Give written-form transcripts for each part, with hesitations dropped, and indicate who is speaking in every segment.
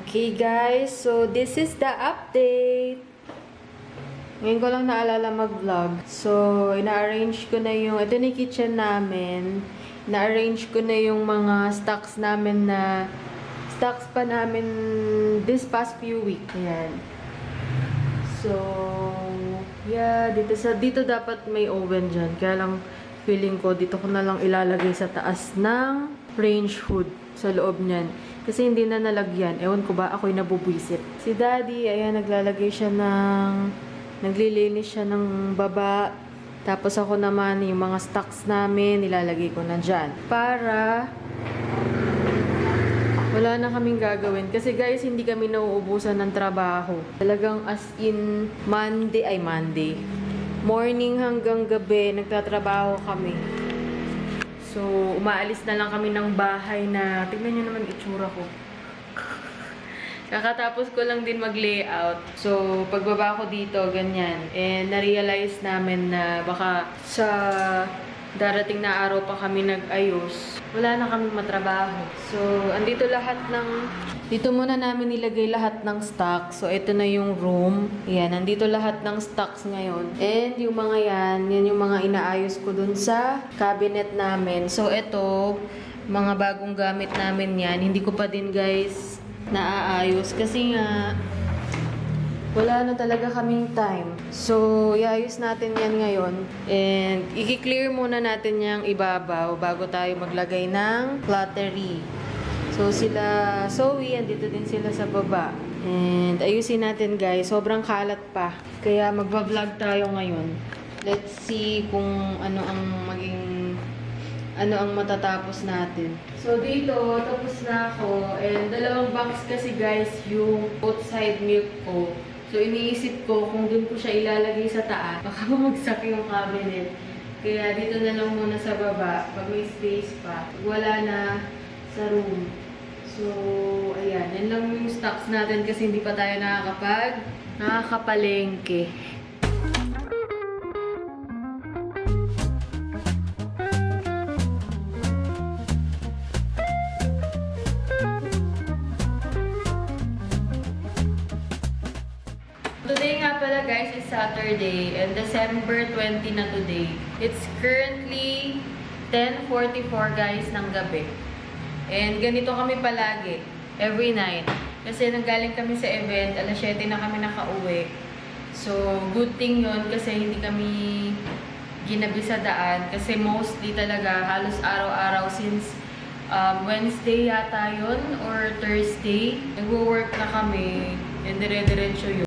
Speaker 1: Okay guys, so this is the update. Ngayon ko lang naalala mag-vlog. So, ina-arrange ko na yung, ito na yung kitchen namin. Ina-arrange ko na yung mga stocks namin na, stocks pa namin this past few weeks. Ayan. So, yeah, dito dapat may oven dyan. Kaya lang, feeling ko, dito ko na lang ilalagay sa taas ng range hood sa loob niyan. Kasi hindi na nalagyan. Ewan ko ba, ako'y nabubwisit. Si Daddy, ayan, naglalagay siya ng, naglilinis siya ng baba. Tapos ako naman, yung mga stocks namin, nilalagay ko na dyan. Para, wala na kaming gagawin. Kasi guys, hindi kami nauubusan ng trabaho. Talagang as in, Monday. Morning hanggang gabi, nagtatrabaho kami. So, umaalis na lang kami ng bahay na, tingnan nyo naman itsura ko. Kakatapos ko lang din mag-layout. So, pagbaba ko dito, ganyan. And, na-realize namin na baka sa darating na araw pa kami nag-ayos, wala na kaming matrabaho. So, andito lahat ng, dito muna namin nilagay lahat ng stock. So, ito na yung room. Yan, nandito lahat ng stocks ngayon. And, yung mga yan yung mga inaayos ko dun sa cabinet namin. So, ito, mga bagong gamit namin yan. Hindi ko pa din, guys, naaayos. Kasi nga, wala na talaga kaming time. So, iayos natin yan ngayon. And, i-clear muna natin yung ibabaw bago tayo maglagay ng cluttery. So, sila, Zoe, andito din sila sa baba. And, ayusin natin guys. Sobrang kalat pa. Kaya, magbablog tayo ngayon. Let's see kung ano ang matatapos natin. So, dito, tapos na ako. And, dalawang box kasi guys, yung outside milk ko. So, iniisip ko kung dun ko siya ilalagay sa taas, baka bumagsak yung cabinet. Kaya dito na lang muna sa baba, pag may space pa. Wala na sa room. So, ayan. Yan lang yung stocks natin kasi hindi pa tayo nakakapalengke. Today nga pala guys is Saturday and December 20 na today. It's currently 10:44 guys ng gabi. And ganito kami palagi, every night. Kasi nanggaling kami sa event, alas 7 na kami nakauwi. So good thing yun kasi hindi kami ginabi sa daan. Kasi mostly talaga halos araw-araw since Wednesday yata yun or Thursday. Nagwo-work na kami and dire-diretso yun.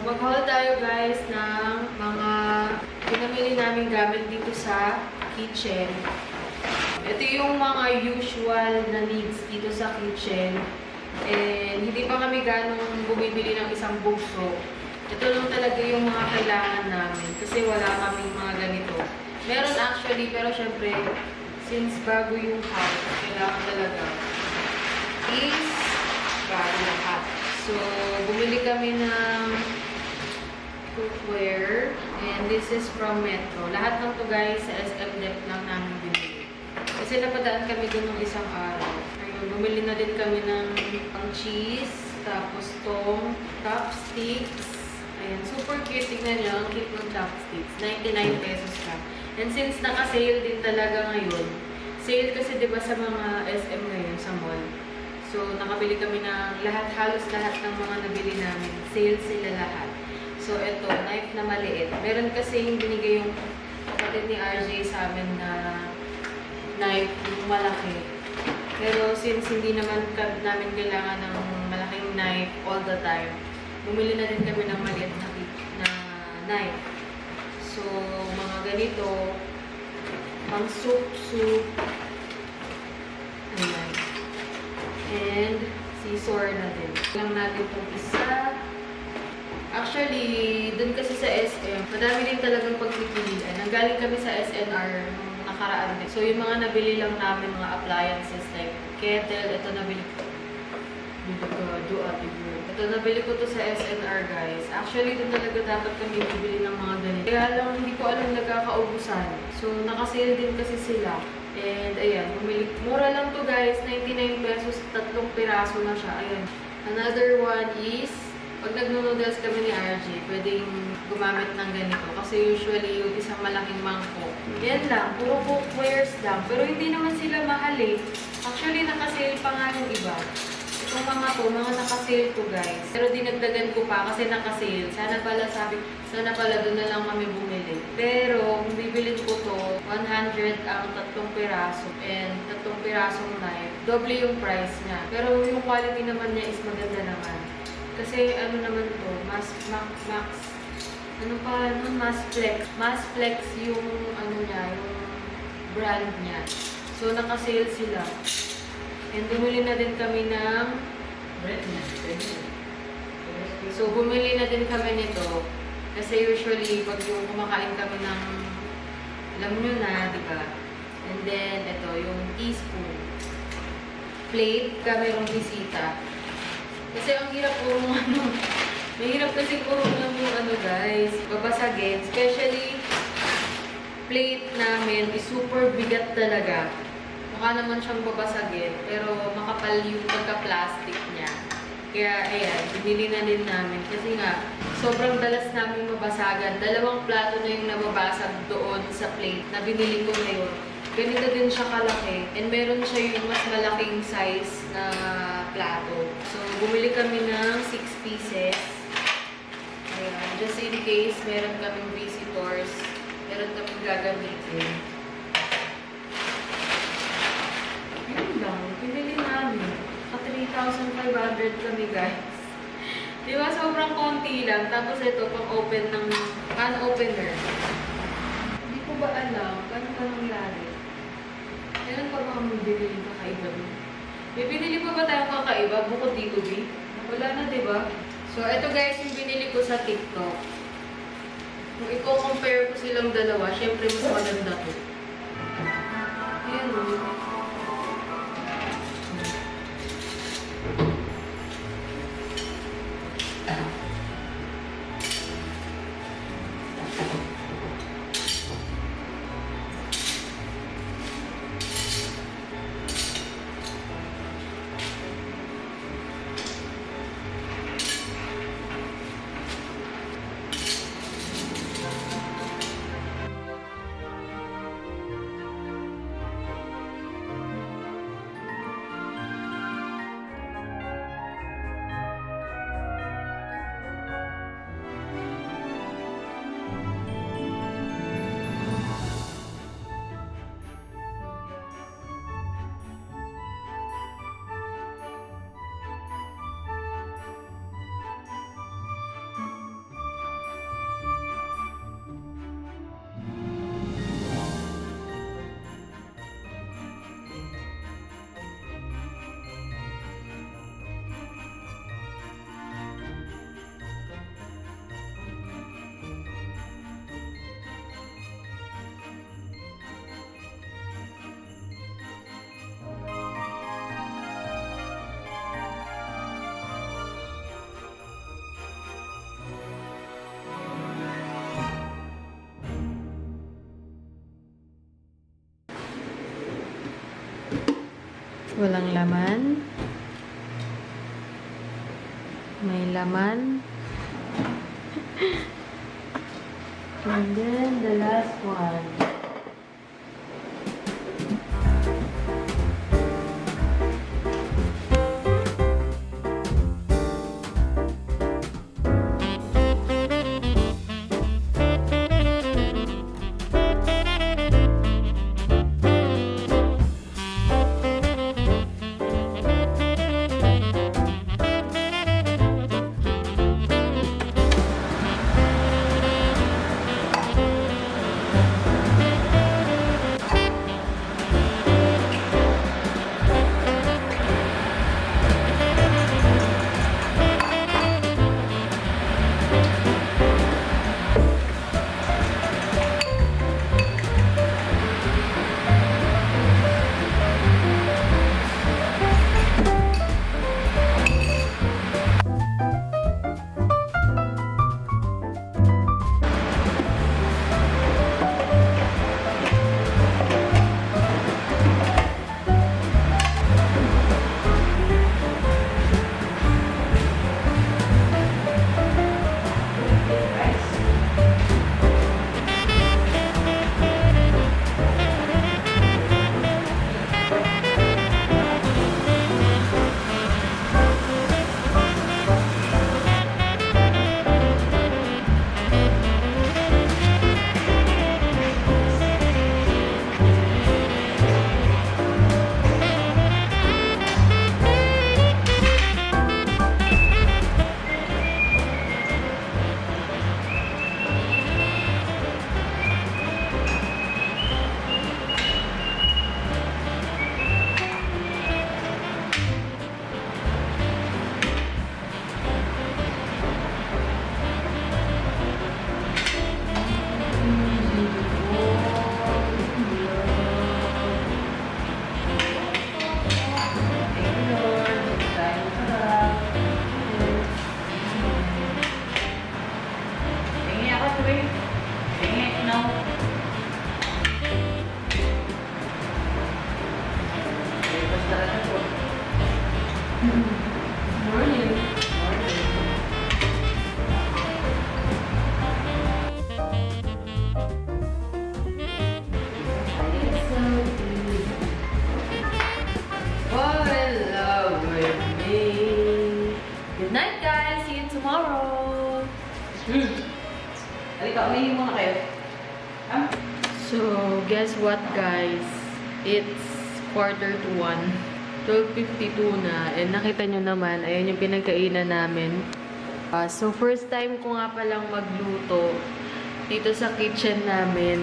Speaker 1: Mag-haul tayo guys ng mga pinamili namin gamit dito sa kitchen. Ito yung mga usual na needs dito sa kitchen. And hindi pa kami ganong bumibili ng isang bugso. Ito lang talaga yung mga kailangan namin kasi wala kaming mga ganito. Meron actually, pero syempre, since bago yung house, kailangan talaga is bago lahat. So, bumili kami ng cookware. And this is from Metro. Lahat ng to guys, sa SM Dep lang namin binili. Kasi napadaan kami dun ng isang araw. Ayun, bumili na din kami ng cheese. Tapos tong chopsticks. Ayan, super cute. Tignan nyo, ang cute ng chopsticks. 99 pesos ka. And since naka-sale din talaga ngayon, sale kasi diba sa mga SM ngayon, sa mall. So, nakabili kami ng lahat, halos lahat ng mga nabili namin. Sale sila lahat. So, ito, knife na maliit. Meron kasi yung binigay yung kapatid ni RJ sa amin na knife yung malaki. Pero since hindi naman namin kailangan ng malaking knife all the time, bumili na din kami ng maliit na knife. So, mga ganito, pang soup. Ayan. And, scissor na din. Lang natin itong isa. Actually, dun kasi sa SM, madami din talagang pagpipilian. Nanggaling kami sa SNR nung nakaraan din. So, yung mga nabili lang namin, mga appliances like kettle, ito nabili ko. Ito, nabili ko to sa SNR, guys. Actually, doon talaga dapat kami bibili ng mga ganito. Kaya lang, hindi ko alam nagkakaubusan. So, nakasale din kasi sila. And, ayan, bumili. Mura lang to, guys. 99 pesos, 3 piraso na siya. Ayan. Another one is, pag nagno-noodles kami ni RJ, pwedeng gumamit ng ganito. Kasi usually, yung isang malaking mangkok. Yan lang, puro cookwares lang. Pero hindi naman sila mahal eh. Actually, nakasale pa nga yung iba. Itong mga nakasale to, guys. Pero dinagdagan ko pa kasi nakasale. Sana pala doon na lang kami bumili. Pero, kung bibilin ko to, 100 ang 3 piraso. And 3 pirasong knife. Doble yung price niya. Pero yung quality naman niya is maganda naman. Kasi ano naman to, Max. Ano pa, Mass Flex yung ano niya, yung brand niya. So, nakasale sila. And bumili na din kami ng So, bumili na din kami nito. Kasi usually, pag yung kumakain kami ng, alam nyo na, di ba? And then, ito, yung teaspoon. Plate, mayroong bisita. Kasi ang hirap puro mahirap kasi puro lang yung guys, babasagin. Especially, plate namin is super bigat talaga. Mukha naman siyang babasagin, pero makapal yung pagka-plastic niya. Kaya, ayan, binili na din namin. Kasi nga, sobrang dalas namin mabasagan. 2 plato na yung nababasag doon sa plate na binili ko ngayon. Ganito din siya kalaki. And meron siya yung mas malaking size na plato. So, bumili kami ng 6 pieces. Ayan, just in case meron kaming visitors, meron kaming gagamitin. Yan lang, pinili namin. 3,500 kami, guys. Di ba? Sobrang konti lang. Tapos ito, pang-open ng can opener. Hindi ko ba alam paano pa nangyari? Kailan pa ba kami bibili ng kakaiba doon? May binili pa ba tayong kakaiba bukod dito, B? Wala na, di ba? So, ito guys, yung binili ko sa TikTok. Kung i-compare ko silang dalawa, syempre mas maganda to. Ayan o. Walang laman. May laman. And then the last one. tomorrow.
Speaker 2: Halika, umihin muna kayo.
Speaker 1: So, guess what guys? It's 1:45. 12:52 na. And nakita nyo naman, ayan yung pinagkainan namin. So, first time ko nga palang magluto dito sa kitchen namin.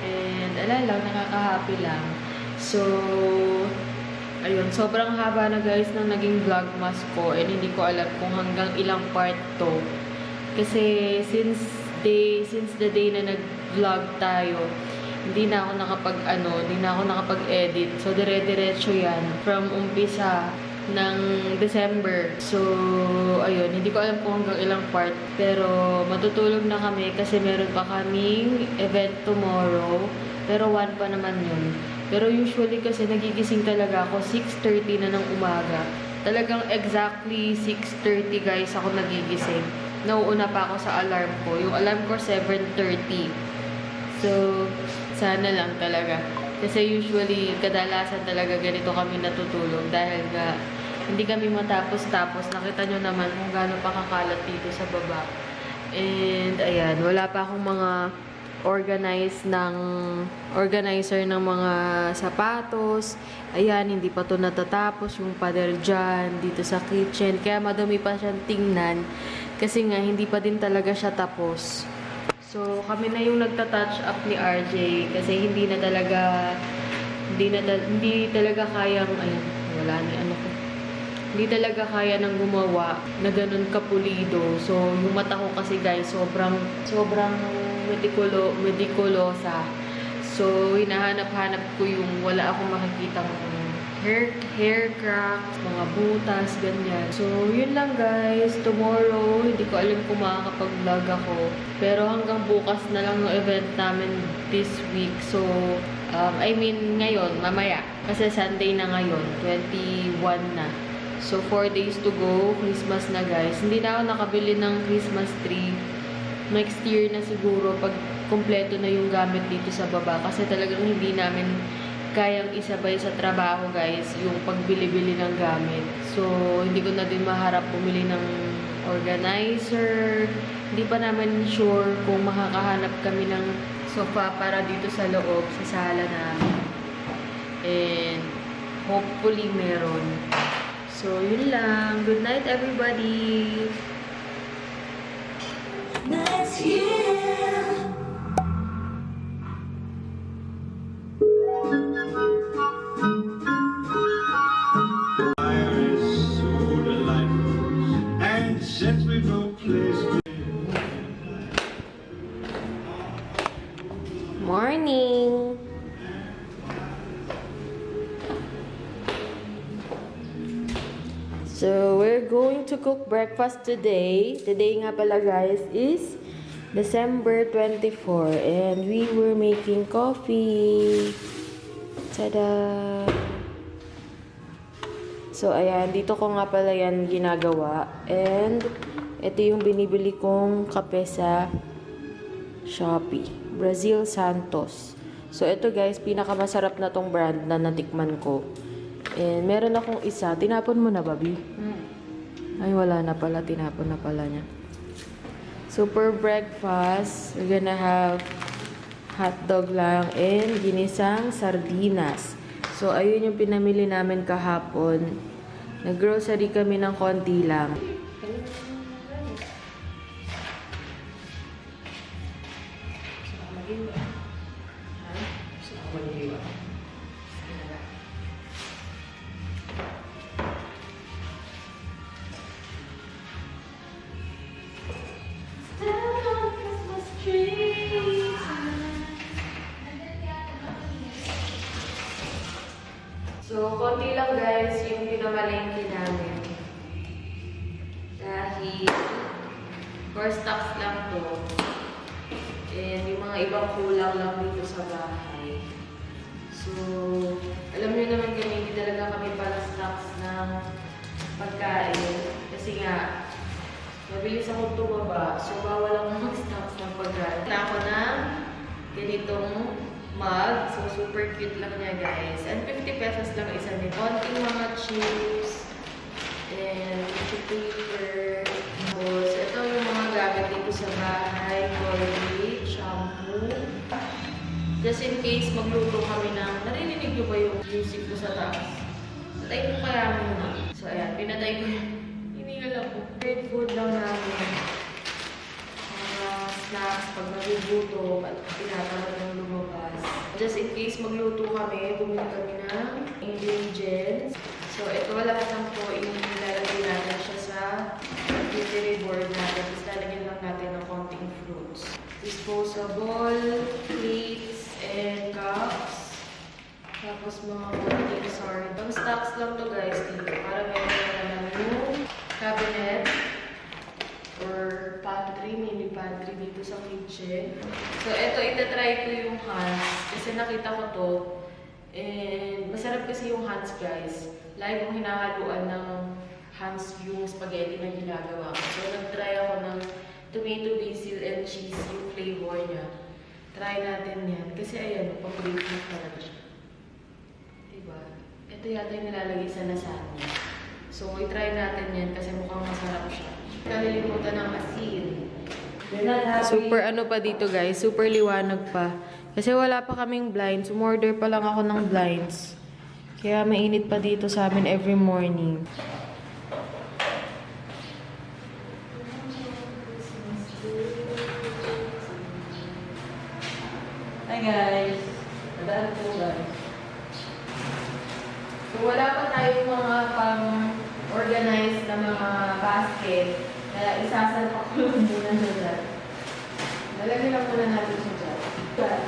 Speaker 1: And, ala lang, nakaka-happy lang. So, ayun, sobrang haba na guys ng naging vlogmas ko. And hindi ko alam kung hanggang ilang part to. Kasi, since the day na nag-vlog tayo, hindi na ako nakapag-edit. So, dire-diretso yan from umpisa ng December. So, ayun, hindi ko alam kung hanggang ilang part. Pero, matutulog na kami kasi meron pa kaming event tomorrow. Pero, 1 pa naman yun. Pero, usually kasi nagigising talaga ako 6:30 na ng umaga. Talagang exactly 6:30 guys ako nagigising. Nauuna pa ako sa alarm ko. Yung alarm ko 7:30. So, sana lang talaga. Kasi usually, kadalasan talaga ganito kami natutulog. Dahil nga, hindi kami matapos-tapos. Nakita nyo naman kung gaano pa kakalat dito sa baba. And, ayan, wala pa akong mga organizer ng mga sapatos. Ayan, hindi pa to natatapos. Yung pader dyan, dito sa kitchen. Kaya madumi pa siyang tingnan. Kasi nga, hindi pa din talaga siya tapos. So, kami na yung nagta-touch up ni RJ kasi hindi talaga kayang, ayan, wala na ano ko. Hindi talaga kaya nang gumawa na ganun kapulido. So, yung mata ko kasi guys, sobrang medikulosa. So, hinahanap-hanap ko yung wala akong makikitang hair cracks, mga butas, ganyan. So, yun lang guys. Tomorrow, hindi ko alam kung makakapag-vlog ako. Pero hanggang bukas na lang yung event namin this week. So, ngayon, mamaya. Kasi Sunday na ngayon, 21 na. So, 4 days to go. Christmas na guys. Hindi na ako nakabili ng Christmas tree. Next year na siguro pag kompleto na yung gamit dito sa baba. Kasi talagang hindi namin kayang isabay sa trabaho guys yung pagbili-bili ng gamit. So, hindi ko na din maharap bumili ng organizer. Hindi pa naman sure kung makakahanap kami ng sofa para dito sa loob, sa sala namin. And hopefully meron. So, yun lang. Good night everybody!
Speaker 3: Next year.
Speaker 1: Morning! So, we're going to cook breakfast today. Today nga pala guys is December 24 and we were making coffee. Tada! So, ayan. Dito ko nga pala yan ginagawa. And, ito yung binibili kong kape sa Shopee. Brazil Santos. So, ito guys, pinakamasarap na tong brand na natikman ko. And, meron akong isa. Tinapon mo na, Babi? Ay, wala na pala. Tinapon na pala niya. So, for breakfast, we're gonna have hotdog lang and ginisang sardinas. So, ayun yung pinamili namin kahapon. Nag-grocery kami ng konti lang. So, konti lang guys yung pinamalengke namin. Dahil, for stocks lang to. And yung mga ibang kulang lang dito sa bahay. So, alam niyo naman kami, hindi talaga kami para stocks ng pagkain. Kasi nga, mabilis akong tumaba. So, bawal akong mag-stocks ng pagkain. Wala ako ng ganitong mug. So, super cute lang niya, guys. And 50 pesos lang isa din. Konting mga chips. And tissue paper. Tapos, ito yung mga gamit dito sa bahay. Colgate, shampoo. Just in case magluto kami ng, narinig nyo ba yung music ko sa taas? Patay ko kaya muna. So, ayan, pinatay ko yun. Hiningal ako. Great food lang namin. Mga snacks pag nagugutom at tinatamad ng lumabas. Just in case magluto kami, bumili kami ng ingredients. So, ito lahat ng po, ilalagay natin siya sa charcuterie board natin. Tapos lalagyan lang natin ng konting fruits. Disposable, plates, and cups. Tapos mga konting sorry. Pang stocks lang to guys dito. Para meron na lang yung cabinet or pantry, mini pantry dito sa kitchen. So, ito, itatry ko yung hands. Kasi nakita ko to. And masarap kasi yung hands guys. Lagi kong hinahaluan ng hands yung spaghetti na ginagawa ko. So, nag-try ako ng tomato, basil, and cheese yung flavor niya. Try natin yan. Kasi ayan, paborito ko talaga siya. Diba? Ito yata yung nilalagay sa lasagna. So, i-try natin yan kasi mukhang masarap siya. Kalilimutan ng asin. Super ano pa dito guys, super liwanag pa. Kasi wala pa kaming blinds. Umorder pa lang ako ng blinds. Kaya mainit pa dito sa amin every morning. Hi guys! Nadaan po guys. So wala pa tayong mga pang-organize na mga basket. Kaya isasalpak ko muna na dyan. Lalagay lang muna natin siya dyan.